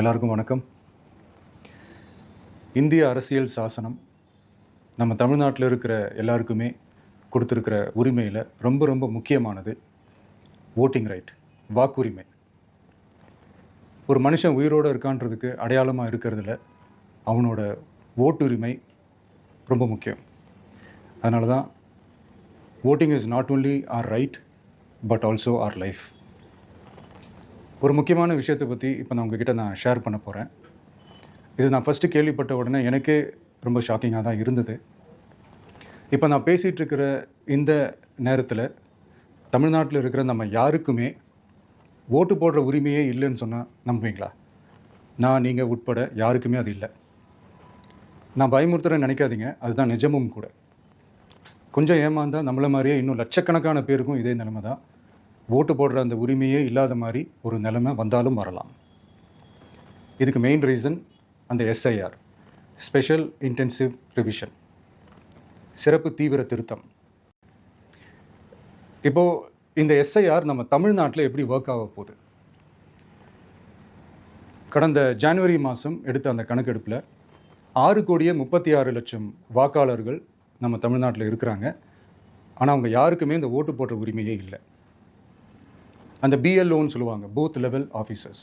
எல்லாருக்கும் வணக்கம். இந்திய அரசியல் சாசனம் நம்ம தமிழ்நாட்டில் இருக்கிற எல்லாருக்குமே கொடுத்துருக்கிற உரிமையில் ரொம்ப ரொம்ப முக்கியமானது ஓட்டிங் ரைட், வாக்குரிமை. ஒரு மனுஷன் உயிரோடு இருக்கான்றதுக்கு அடையாளமாக இருக்கிறதுல அவனோட ஓட்டுரிமை ரொம்ப முக்கியம். அதனால தான் voting is not only our right but also our life. ஒரு முக்கியமான விஷயத்தை பற்றி இப்போ நான் உங்ககிட்ட ஷேர் பண்ண போகிறேன். இது நான் ஃபஸ்ட்டு கேள்விப்பட்ட உடனே எனக்கே ரொம்ப ஷாக்கிங்காக தான் இருந்தது. இப்போ நான் பேசிகிட்டு இருக்கிற இந்த நேரத்தில் தமிழ்நாட்டில் இருக்கிற நம்ம யாருக்குமே ஓட்டு போடுற உரிமையே இல்லைன்னு சொன்னால் நம்புவீங்களா? நீங்கள் உட்பட யாருக்குமே அது இல்லை. நான் பயமுறுத்துறேன்னு நினைக்காதீங்க, அதுதான் நிஜமும் கூட. கொஞ்சம் ஏமாந்தால் நம்மளை மாதிரியே இன்னும் லட்சக்கணக்கான பேருக்கும் இதே நிலைமை தான். ஓட்டு போடுற அந்த உரிமையே இல்லாத மாதிரி ஒரு நிலைமை வந்தாலும் வரலாம். இதுக்கு மெயின் ரீசன் அந்த எஸ்ஐஆர், ஸ்பெஷல் இன்டென்சிவ் ரிவிஷன், சிறப்பு தீவிர திருத்தம். இப்போது இந்த எஸ்ஐஆர் நம்ம தமிழ்நாட்டில் எப்படி ஒர்க் ஆக போகுது? கடந்த ஜனவரி மாதம் எடுத்த அந்த கணக்கெடுப்பில் 6,36,00,000 வாக்காளர்கள் நம்ம தமிழ்நாட்டில் இருக்கிறாங்க. ஆனால் அவங்க யாருக்குமே இந்த ஓட்டு போடுற உரிமையே இல்லை. அந்த பிஎல்ஓன்னு சொல்லுவாங்க, பூத் லெவல் ஆஃபீஸர்ஸ்,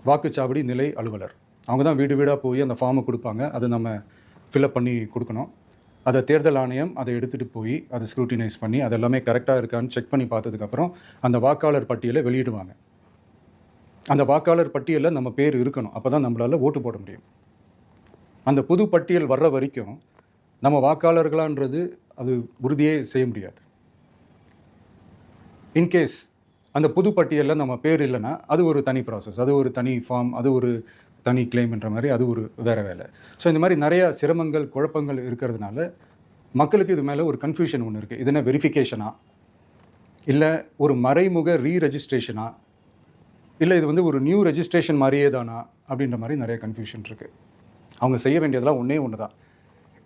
வாக்குச்சாவடி நிலை அலுவலர். அவங்க தான் வீடு வீடாக போய் அந்த ஃபார்மை கொடுப்பாங்க. அதை நம்ம ஃபில்அப் பண்ணி கொடுக்கணும். அதை தேர்தல் ஆணையம் அதை எடுத்துகிட்டு போய் அதை ஸ்க்ரூட்டினைஸ் பண்ணி அது எல்லாமே கரெக்டாக இருக்கான்னு செக் பண்ணி பார்த்ததுக்கப்புறம் அந்த வாக்காளர் பட்டியலை வெளியிடுவாங்க. அந்த வாக்காளர் பட்டியலில் நம்ம பேர் இருக்கணும், அப்போ தான் நம்மளால் ஓட்டு போட முடியும். அந்த புது பட்டியல் வர்ற வரைக்கும் நம்ம வாக்காளர்களான்றது அது உறுதியே செய்ய முடியாது. இன்கேஸ் அந்த புது பட்டியலில் நம்ம பேர் இல்லைன்னா அது ஒரு தனி ப்ராசஸ், அது ஒரு தனி ஃபார்ம், அது ஒரு தனி கிளைம்ன்ற மாதிரி அது ஒரு வேறு வேலை. ஸோ இந்த மாதிரி நிறையா சிரமங்கள் குழப்பங்கள் இருக்கிறதுனால மக்களுக்கு இது மேலே ஒரு கன்ஃபியூஷன் ஒன்று இருக்குது. இது என்ன வெரிஃபிகேஷனா, இல்லை ஒரு மறைமுக ரீரெஜிஸ்ட்ரேஷனா, இல்லை இது ஒரு நியூ ரெஜிஸ்ட்ரேஷன் மாதிரியே தானா அப்படின்ற மாதிரி நிறைய கன்ஃபியூஷன் இருக்குது. அவங்க செய்ய வேண்டியதெல்லாம் ஒன்று தான்.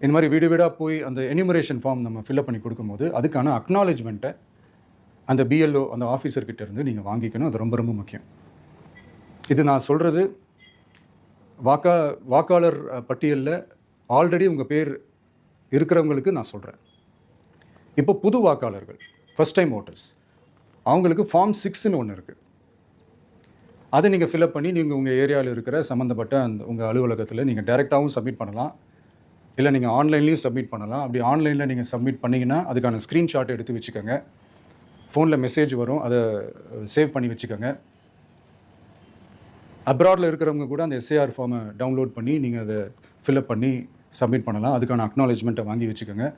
இந்த மாதிரி வீடு வீடாக போய் அந்த எனிமரேஷன் ஃபார்ம் நம்ம ஃபில்அப் பண்ணி கொடுக்கும்போது அதுக்கான அக்னாலேஜ்மெண்ட்டை அந்த பிஎல்ஓ அந்த ஆஃபீஸர்கிட்ட இருந்து நீங்கள் வாங்கிக்கணும். அது ரொம்ப ரொம்ப முக்கியம். இது நான் சொல்கிறது வாக்காளர் பட்டியலில் ஆல்ரெடி உங்கள் பேர் இருக்கிறவங்களுக்கு நான் சொல்கிறேன். இப்போ புது வாக்காளர்கள், ஃபஸ்ட் டைம் ஓட்டர்ஸ், அவங்களுக்கு ஃபார்ம் 6ன்னு ஒன்று இருக்குது. அதை நீங்கள் ஃபில்அப் பண்ணி நீங்கள் உங்கள் ஏரியாவில் இருக்கிற சம்மந்தப்பட்ட அந்த உங்கள் அலுவலகத்தில் நீங்கள் டைரெக்டாகவும் சப்மிட் பண்ணலாம், இல்லை நீங்கள் ஆன்லைன்லேயும் சப்மிட் பண்ணலாம். அப்படி ஆன்லைனில் நீங்கள் சப்மிட் பண்ணிங்கன்னா அதுக்கான ஸ்க்ரீன்ஷாட் எடுத்து வச்சுக்கோங்க. ஃபோனில் மெசேஜ் வரும், அதை சேவ் பண்ணி வச்சுக்கோங்க. அப்ராடில் இருக்கிறவங்க கூட அந்த எஸ்ஐஆர் ஃபார்மை டவுன்லோட் பண்ணி நீங்கள் அதை ஃபில்அப் பண்ணி சப்மிட் பண்ணலாம். அதுக்கான அக்னாலேஜ்மெண்ட்டை வாங்கி வச்சுக்கோங்க.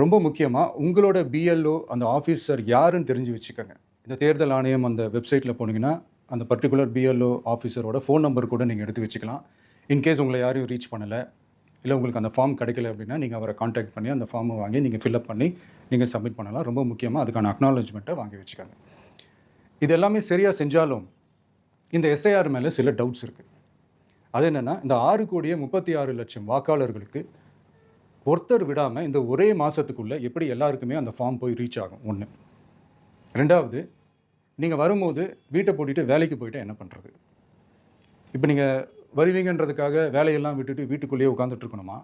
ரொம்ப முக்கியமாக உங்களோட பிஎல்ஓ அந்த ஆஃபீஸர் யாருன்னு தெரிஞ்சு வச்சுக்கோங்க. இந்த தேர்தல் ஆணையம் அந்த வெப்சைட்டில் போனீங்கன்னா அந்த பர்டிகுலர் பிஎல்ஓ ஆஃபீஸரோட ஃபோன் நம்பர் கூட நீங்கள் எடுத்து வச்சுக்கலாம். இன்கேஸ் உங்களை யாரையும் ரீச் பண்ணலை, இல்லை உங்களுக்கு அந்த ஃபார்ம் கிடைக்கல அப்படின்னா நீங்கள் அவரை காண்டாக்ட் பண்ணி அந்த ஃபார்மை வாங்கி நீங்கள் ஃபில்அப் பண்ணி நீங்கள் சப்மிட் பண்ணலாம். ரொம்ப முக்கியமாக அதுக்கான அக்னாலேஜ்மெண்ட்டை வாங்கி வச்சுக்கோங்க. இது எல்லாமே சரியாக செஞ்சாலும் இந்த எஸ்ஐஆர் மேலே சில டவுட்ஸ் இருக்குது. அது என்னென்னா, இந்த 6,36,00,000 வாக்காளர்களுக்கு ஒருத்தர் விடாமல் இந்த ஒரே மாதத்துக்குள்ளே எப்படி எல்லாருக்குமே அந்த ஃபார்ம் போய் ரீச் ஆகும்? ஒன்று. ரெண்டாவது, நீங்கள் வரும்போது வீட்டை போட்டுட்டு வேலைக்கு போயிட்டு என்ன பண்ணுறது? இப்போ நீங்கள் வருவீங்கன்றதுக்காக வேலையெல்லாம் விட்டுட்டு வீட்டுக்குள்ளேயே உட்காந்துட்டு இருக்கணுமா?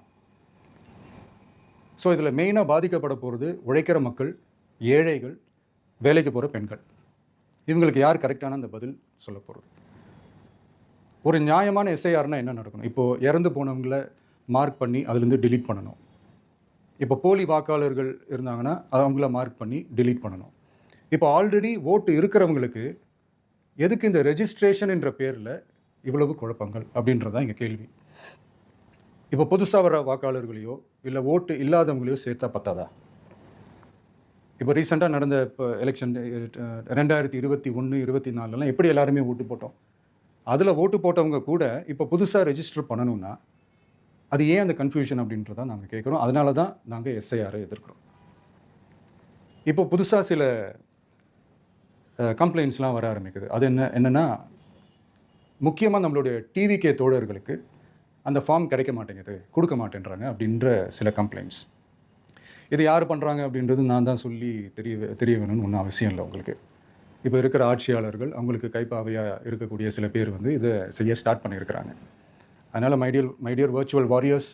ஸோ இதில் மெயினாக பாதிக்கப்பட போகிறது உழைக்கிற மக்கள், ஏழைகள், வேலைக்கு போகிற பெண்கள். இவங்களுக்கு யார் கரெக்டான அந்த பதில் சொல்ல போகிறது? ஒரு நியாயமான எஸ்ஐஆர்னால் என்ன நடக்கணும்? இப்போது இறந்து போனவங்களை மார்க் பண்ணி அதுலேருந்து டிலீட் பண்ணணும். இப்போ போலி வாக்காளர்கள் இருந்தாங்கன்னா அவங்கள மார்க் பண்ணி டிலீட் பண்ணணும். இப்போ ஆல்ரெடி ஓட்டு இருக்கிறவங்களுக்கு எதுக்கு இந்த ரெஜிஸ்ட்ரேஷன் என்ற பேரில் இவ்வளவு குழப்பங்கள் அப்படின்றதான் எங்கள் கேள்வி. இப்போ புதுசாக வர வாக்காளர்களையோ இல்லை ஓட்டு இல்லாதவங்களையோ சேர்த்தா பத்தாதா? இப்போ ரீசெண்டாக நடந்த இப்போ எலெக்ஷன் 2021, 24 எப்படி எல்லாருமே ஓட்டு போட்டோம்? அதில் ஓட்டு போட்டவங்க கூட இப்போ புதுசாக ரெஜிஸ்டர் பண்ணணும்னா அது ஏன் அந்த கன்ஃபியூஷன் அப்படின்றதான் நாங்கள் கேட்குறோம். அதனால தான் நாங்கள் எஸ்ஐஆரை எதிர்க்கிறோம். இப்போ புதுசாக சில கம்ப்ளைண்ட்ஸ்லாம் வர ஆரம்பிக்குது. அது என்னென்னா, முக்கியமாக நம்மளுடைய டிவிகே தோழர்களுக்கு அந்த ஃபார்ம் கிடைக்க மாட்டேங்குது, கொடுக்க மாட்டேன்றாங்க அப்படின்ற சில கம்ப்ளைண்ட்ஸ். இது யார் பண்ணுறாங்க அப்படின்றது நான் தான் சொல்லி தெரிய வேணும்னு ஒன்றும் அவசியம் இல்லை உங்களுக்கு. இப்போ இருக்கிற ஆட்சியாளர்கள் அவங்களுக்கு கைப்பாவையாக இருக்கக்கூடிய சில பேர் வந்து இதை செய்ய ஸ்டார்ட் பண்ணியிருக்கிறாங்க. அதனால் மைடியர் வர்ச்சுவல் வாரியர்ஸ்,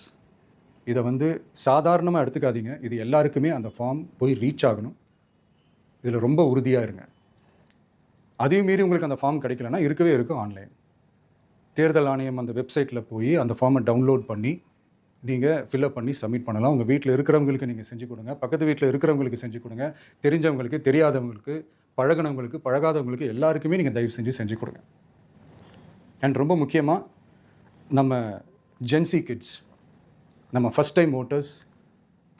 இதை வந்து சாதாரணமாக எடுத்துக்காதீங்க. இது எல்லாருக்குமே அந்த ஃபார்ம் போய் ரீச் ஆகணும். இதில் ரொம்ப உறுதியாக இருங்க. அதையும் மீறி உங்களுக்கு அந்த ஃபார்ம் கிடைக்கலன்னா இருக்கவே இருக்கும் ஆன்லைன். தேர்தல் ஆணையம் அந்த வெப்சைட்டில் போய் அந்த ஃபார்மை டவுன்லோட் பண்ணி நீங்கள் ஃபில்அப் பண்ணி சப்மிட் பண்ணலாம். உங்கள் வீட்டில் இருக்கிறவங்களுக்கு நீங்கள் செஞ்சு கொடுங்க, பக்கத்து வீட்டில் இருக்கிறவங்களுக்கு செஞ்சு கொடுங்க, தெரிஞ்சவங்களுக்கு, தெரியாதவங்களுக்கு, பழகினவங்களுக்கு, பழகாதவங்களுக்கு எல்லாருக்குமே நீங்கள் தயவு செஞ்சு கொடுங்க. அண்ட் ரொம்ப முக்கியமாக நம்ம ஜென்சி கிட்ஸ், நம்ம ஃபஸ்ட் டைம் ஓட்டர்ஸ்,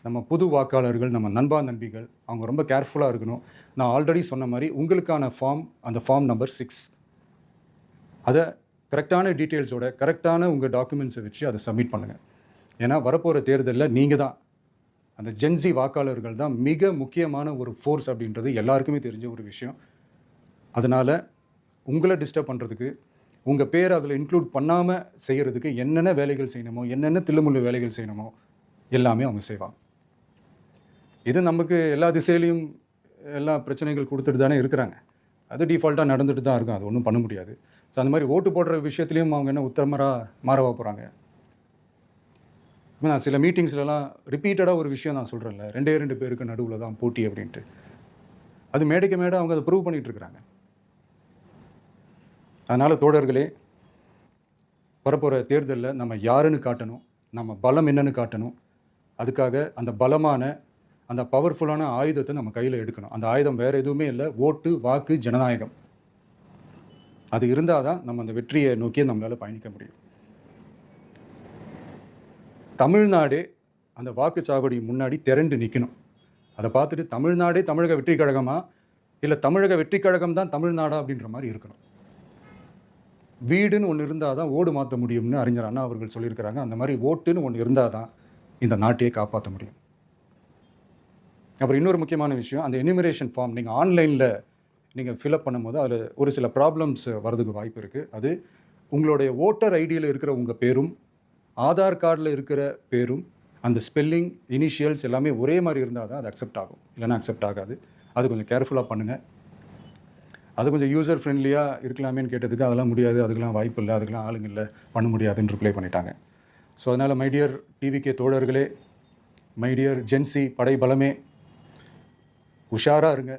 நம்ம புது வாக்காளர்கள், நம்ம நண்பா நண்பிகள், அவங்க ரொம்ப கேர்ஃபுல்லாக இருக்கணும். நான் ஆல்ரெடி சொன்ன மாதிரி உங்களுக்கான ஃபார்ம், அந்த ஃபார்ம் நம்பர் 6, அதை கரெக்டான டீட்டெயில்ஸோட கரெக்டான உங்கள் டாக்குமெண்ட்ஸை வச்சு அதை சப்மிட் பண்ணுங்கள். ஏன்னா வரப்போகிற தேர்தலில் நீங்கள் தான், அந்த ஜென்சி வாக்காளர்கள் தான் மிக முக்கியமான ஒரு ஃபோர்ஸ் அப்படின்றது எல்லாருக்குமே தெரிஞ்ச ஒரு விஷயம். அதனால் உங்களை டிஸ்டர்ப் பண்ணுறதுக்கு, உங்கள் பேரை அதில் இன்க்ளூட் பண்ணாமல் செய்கிறதுக்கு என்னென்ன வேலைகள் செய்யணுமோ, என்னென்ன தில்லுமுள்ளு வேலைகள் செய்யணுமோ எல்லாமே அவங்க செய்வாங்க. இது நமக்கு எல்லா திசையிலையும் எல்லா பிரச்சனைகள் கொடுத்துட்டு தானே இருக்கிறாங்க. அது டிஃபால்ட்டாக நடந்துட்டு தான் இருக்கும், அது ஒன்றும் பண்ண முடியாது. ஸோ அந்த மாதிரி ஓட்டு போடுற விஷயத்துலையும் அவங்க என்ன உத்தமராக மாறவா போகிறாங்க? நான் சில மீட்டிங்ஸ்லலாம் ரிப்பீட்டடாக ஒரு விஷயம் நான் சொல்கிறேன்ல, 2 பேருக்கு நடுவில் தான் போட்டி அப்படின்ட்டு. அது மேடைக்கு மேடை அவங்க அதை ப்ரூவ் பண்ணிகிட்டு இருக்கிறாங்க. அதனால் தோழர்களே, வரப்போகிற தேர்தலில் நம்ம யாருன்னு காட்டணும், நம்ம பலம் என்னன்னு காட்டணும். அதுக்காக அந்த பலமான, அந்த பவர்ஃபுல்லான ஆயுதத்தை நம்ம கையில் எடுக்கணும். அந்த ஆயுதம் வேறு எதுவுமே இல்லை, ஓட்டு, வாக்கு, ஜனநாயகம். அது இருந்தால் தான் நம்ம அந்த வெற்றியை நோக்கி நம்மளால் பயணிக்க முடியும். தமிழ்நாடே அந்த வாக்குச்சாவடி முன்னாடி திரண்டு நிற்கணும். அதை பார்த்துட்டு தமிழ்நாடே தமிழக வெற்றி கழகமா, இல்லை தமிழக வெற்றி கழகம் தான் தமிழ்நாடா அப்படின்ற மாதிரி இருக்கணும். வீடுன்னு ஒன்று இருந்தால் தான் ஓடு மாற்ற முடியும்னு அறிஞர் அண்ணா அவர்கள் சொல்லியிருக்கிறாங்க. அந்த மாதிரி ஓட்டுன்னு ஒன்று இருந்தால் தான் இந்த நாட்டையே காப்பாற்ற முடியும். அப்புறம் இன்னொரு முக்கியமான விஷயம், அந்த எனிமரேஷன் ஃபார்ம் நீங்கள் ஆன்லைனில் நீங்கள் ஃபில்அப் பண்ணும்போது அதில் ஒரு சில ப்ராப்ளம்ஸ் வரதுக்கு வாய்ப்பு இருக்குது. அது உங்களுடைய ஓட்டர் ஐடியில் இருக்கிற உங்கள் பேரும், ஆதார் கார்டில் இருக்கிற பேரும், அந்த ஸ்பெல்லிங், இனிஷியல்ஸ் எல்லாமே ஒரே மாதிரி இருந்தால் தான் அது அக்செப்ட் ஆகும், இல்லைன்னா அக்செப்ட் ஆகாது. அது கொஞ்சம் கேர்ஃபுல்லாக பண்ணுங்கள். அது கொஞ்சம் யூசர் ஃப்ரெண்ட்லியாக இருக்கலாமேன்னு கேட்டதுக்கு அதெல்லாம் முடியாது, அதுக்கெல்லாம் வாய்ப்பு இல்லை, அதுக்கெல்லாம் ஆளுங்க இல்லை, பண்ண முடியாதுன்னு ரிப்ளை பண்ணிட்டாங்க. ஸோ அதனால் மைடியர் டிவிகே தோழர்களே, மைடியர் ஜென்சி படை பலமே, உஷாராக இருங்க,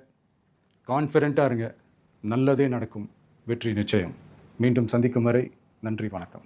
கான்ஃபிடென்ட்டாக இருங்க, நல்லதே நடக்கும், வெற்றி நிச்சயம். மீண்டும் சந்திக்கும் வரை நன்றி, வணக்கம்.